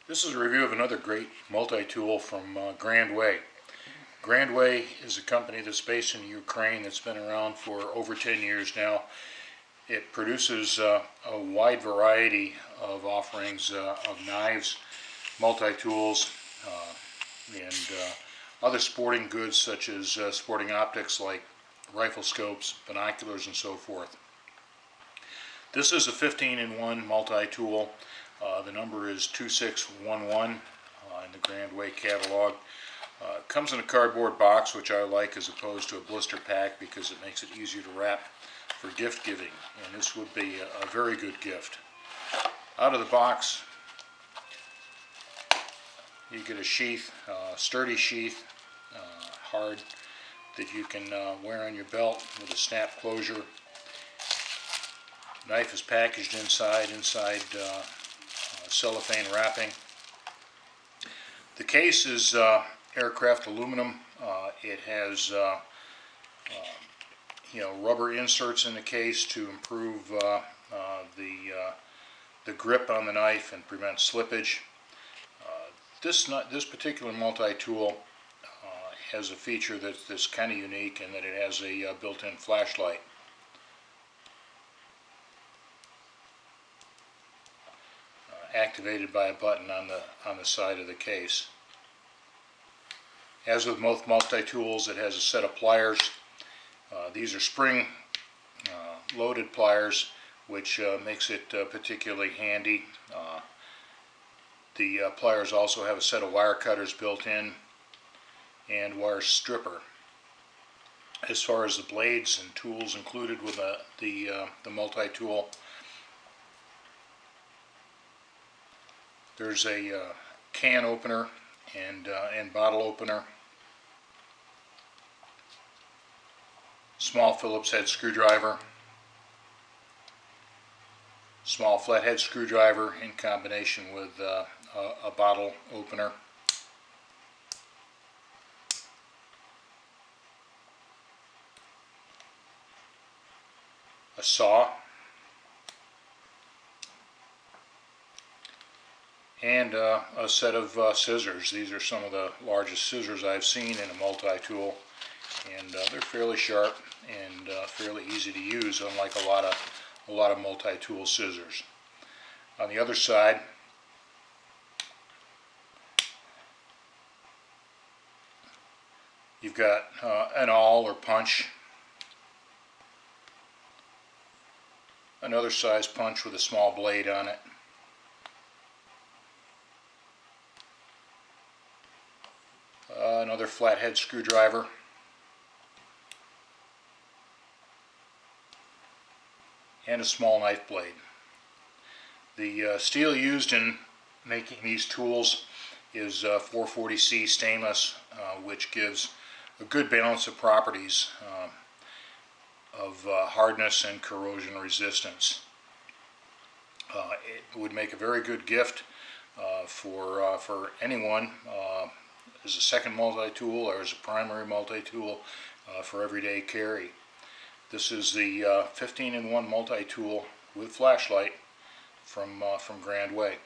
This is a review of another great multi-tool from Grand Way. Grand Way is a company that's based in Ukraine that's been around for over 10 years now. It produces a wide variety of offerings of knives, multi-tools, and other sporting goods such as sporting optics like rifle scopes, binoculars, and so forth. This is a 15-in-1 multi-tool. The number is 2611 in the Grand Way catalog. It comes in a cardboard box, which I like as opposed to a blister pack because it makes it easier to wrap for gift giving, and this would be a very good gift. Out of the box you get a sheath, sturdy sheath, hard, that you can wear on your belt with a snap closure. Knife is packaged inside cellophane wrapping. The case is aircraft aluminum. It has rubber inserts in the case to improve the grip on the knife and prevent slippage. This particular multi-tool has a feature that's kind of unique in that it has a built-in flashlight. Activated by a button on the side of the case. As with most multi-tools, it has a set of pliers. These are spring loaded pliers, which makes it particularly handy. The pliers also have a set of wire cutters built in and wire stripper. As far as the blades and tools included with the multi-tool, there's a can opener and bottle opener, small Phillips head screwdriver, small flathead screwdriver in combination with a bottle opener, a saw, and a set of scissors. These are some of the largest scissors I've seen in a multi-tool, and they're fairly sharp and fairly easy to use, unlike a lot of multi-tool scissors. On the other side, you've got an awl or punch, another size punch with a small blade on it, another flathead screwdriver, and a small knife blade. The steel used in making these tools is 440C stainless, which gives a good balance of properties of hardness and corrosion resistance. It would make a very good gift for anyone as a second multi-tool or as a primary multi-tool for everyday carry. This is the 15-in-1 multi-tool with flashlight from Grand Way.